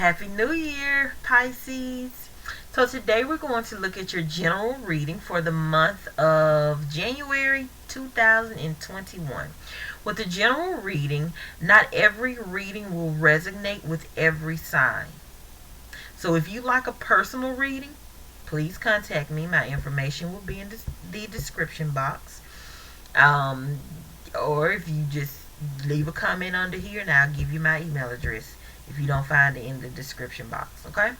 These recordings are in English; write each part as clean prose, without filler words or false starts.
Happy New Year, Pisces. So today we're going to look at your general reading for the month of January 2021. With the general reading, not every reading will resonate with every sign. So if you like a personal reading, please contact me. My information will be in the description box. Um, or if you just leave a comment under here and I'll give you my email address if you don't find it in the description box. Okay?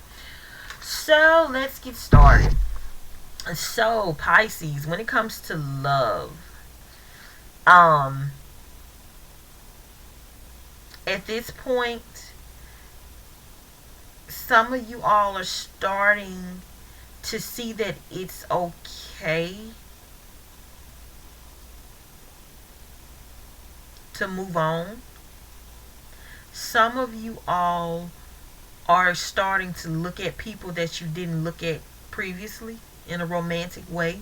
So let's get started. So Pisces, when it comes to love, um, at this point, some of you all are starting to see that it's okay to move on. Some of you all are starting to look at people that you didn't look at previously in a romantic way.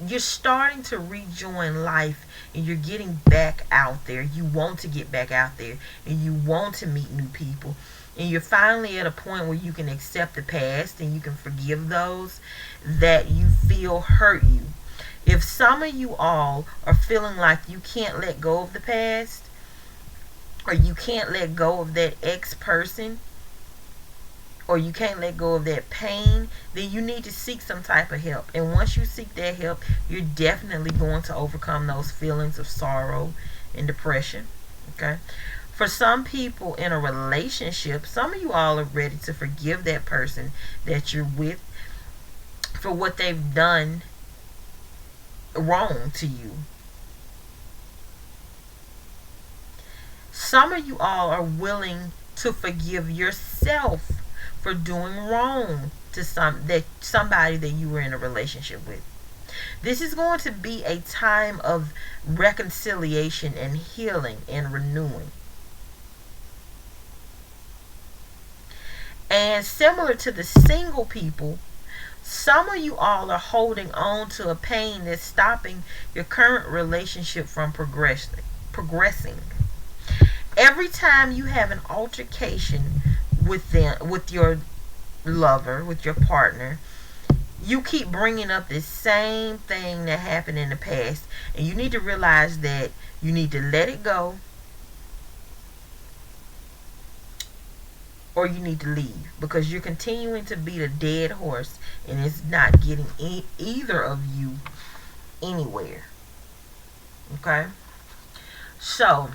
You're starting to rejoin life and you're getting back out there. You want to get back out there and you want to meet new people. And you're finally at a point where you can accept the past and you can forgive those that you feel hurt you. If some of you all are feeling like you can't let go of the past or you can't let go of that ex person, or you can't let go of that pain, then you need to seek some type of help. And once you seek that help, you're definitely going to overcome those feelings of sorrow and depression. Okay? For some people in a relationship, some of you all are ready to forgive that person that you're with for what they've done wrong to you. Some of you all are willing to forgive yourself for doing wrong to somebody that you were in a relationship with. This is going to be a time of reconciliation and healing and renewing. And similar to the single people, some of you all are holding on to a pain that's stopping your current relationship from progressing. Every time you have an altercation with them, with your lover, with your partner, you keep bringing up the same thing that happened in the past, and you need to realize that you need to let it go or you need to leave, because you're continuing to beat a dead horse and it's not getting either of you anywhere. Okay? So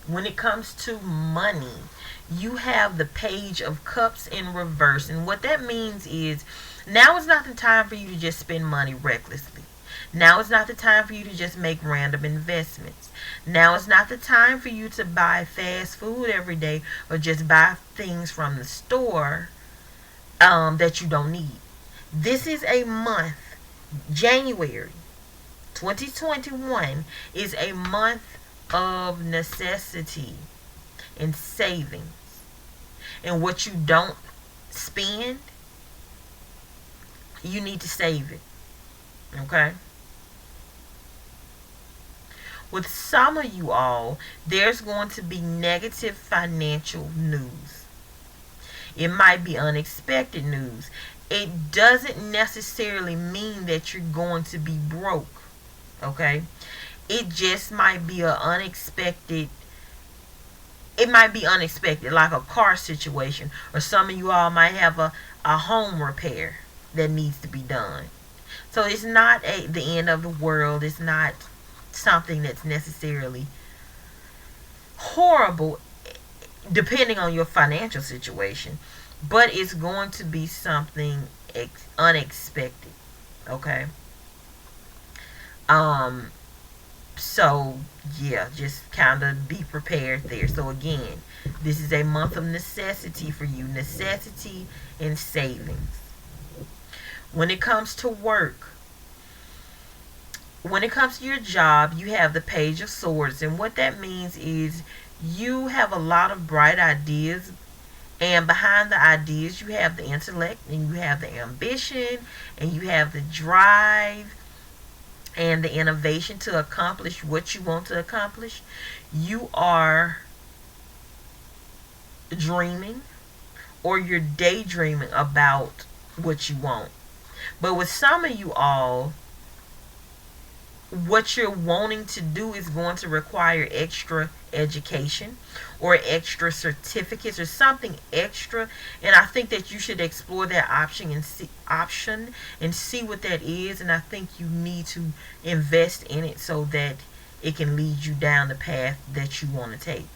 when it comes to money, you have the Page of Cups in reverse. And what that means is now is not the time for you to just spend money recklessly. Now is not the time for you to just make random investments. Now is not the time for you to buy fast food every day or just buy things from the store that you don't need. This is a month, January 2021 is a month of necessity and savings. And what you don't spend, you need to save it. Okay? With some of you all, there's going to be negative financial news. It might be unexpected news. It doesn't necessarily mean that you're going to be broke. Okay? It just might be unexpected, like a car situation, or some of you all might have a home repair that needs to be done. So it's not the end of the world. It's not something that's necessarily horrible depending on your financial situation, but it's going to be something unexpected. Okay? So yeah, just kind of be prepared there. So again, this is a month of necessity for you. Necessity and savings. When it comes to work, when it comes to your job, you have the Page of Swords. And what that means is you have a lot of bright ideas. And behind the ideas, you have the intellect and you have the ambition and you have the drive and the innovation to accomplish what you want to accomplish. You are dreaming or you're daydreaming about what you want. But with some of you all, what you're wanting to do is going to require extra education or extra certificates or something extra, and I think that you should explore that option and see what that is. And I think you need to invest in it so that it can lead you down the path that you want to take.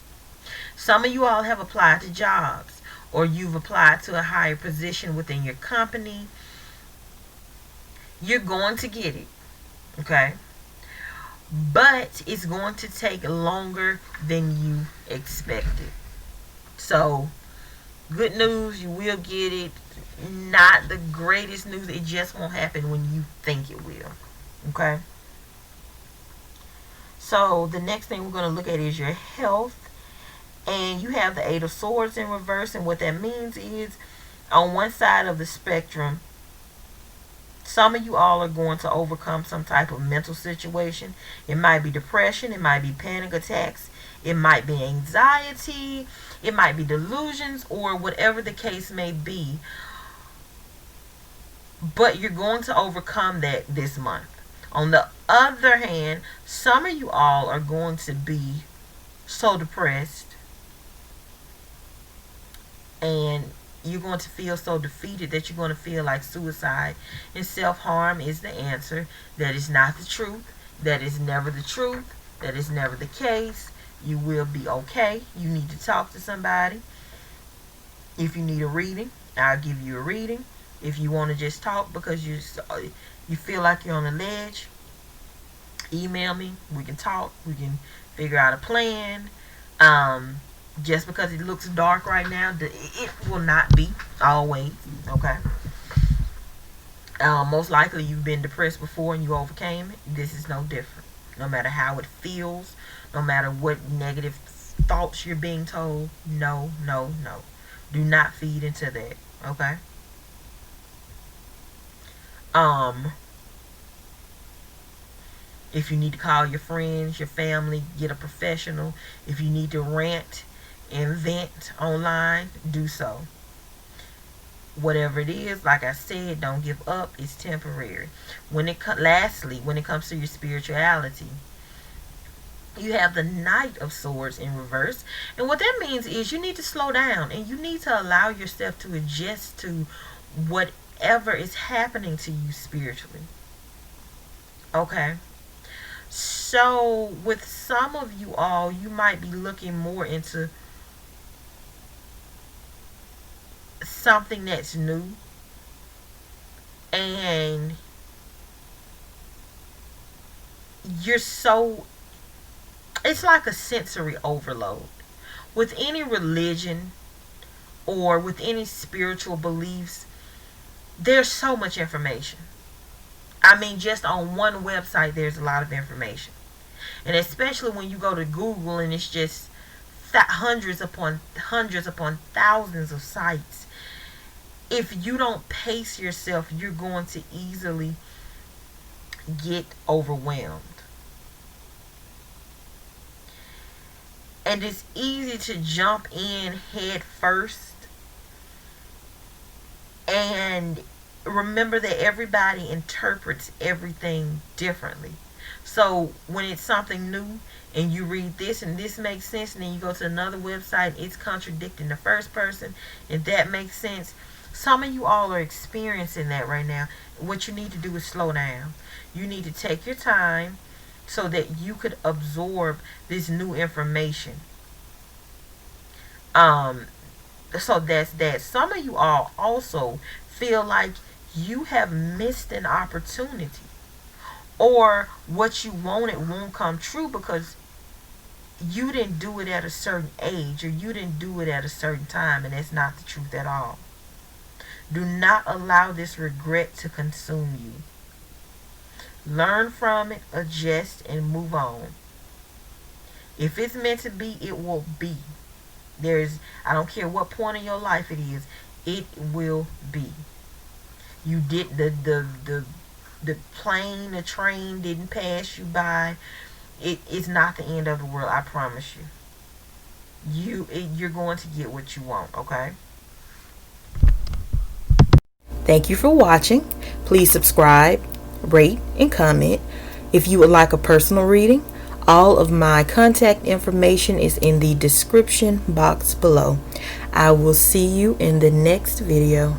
Some of you all have applied to jobs, or you've applied to a higher position within your company. You're going to get it, okay? But it's going to take longer than you expected. So, good news, you will get it. Not the greatest news, it just won't happen when you think it will. Okay? So, the next thing we're going to look at is your health. And you have the Eight of Swords in reverse. And what that means is, on one side of the spectrum, some of you all are going to overcome some type of mental situation. It might be depression. It might be panic attacks. It might be anxiety. It might be delusions, or whatever the case may be. But you're going to overcome that this month. On the other hand, some of you all are going to be so depressed, and you're going to feel so defeated that you're going to feel like suicide and self-harm is the answer. That is not the truth. That is never the truth. That is never the case. You will be okay. You need to talk to somebody. If you need a reading, I'll give you a reading. If you want to just talk because you feel like you're on a ledge, email me. We can talk. We can figure out a plan. Just because it looks dark right now, it will not be always, okay? Most likely you've been depressed before and you overcame it. This is no different. No matter how it feels, no matter what negative thoughts you're being told, no, no, no. Do not feed into that, okay? If you need to call your friends, your family, get a professional. If you need to rant and vent online, do so. Whatever it is, like I said, don't give up. It's temporary. Lastly, when it comes to your spirituality, you have the Knight of Swords in reverse. And what that means is you need to slow down and you need to allow yourself to adjust to whatever is happening to you spiritually. Okay? So, with some of you all, you might be looking more into something that's new, and it's like a sensory overload. With any religion or with any spiritual beliefs, there's so much information. I mean, just on one website, there's a lot of information. And especially when you go to Google and it's just hundreds upon thousands of sites. If you don't pace yourself, you're going to easily get overwhelmed. And it's easy to jump in head first. And remember that everybody interprets everything differently. So when it's something new and you read this and this makes sense, and then you go to another website, it's contradicting the first person, and that makes sense. Some of you all are experiencing that right now. What you need to do is slow down. You need to take your time so that you could absorb this new information. So that's that. Some of you all also feel like you have missed an opportunity, or what you wanted won't come true because you didn't do it at a certain age, or you didn't do it at a certain time, and that's not the truth at all. Do not allow this regret to consume you. Learn from it, adjust, and move on. If it's meant to be, it will be. I don't care what point in your life it is, it will be. You did the plane, the train didn't pass you by. It's not the end of the world, I promise you. You're going to get what you want, okay? Thank you for watching. Please subscribe, rate, and comment. If you would like a personal reading, all of my contact information is in the description box below. I will see you in the next video.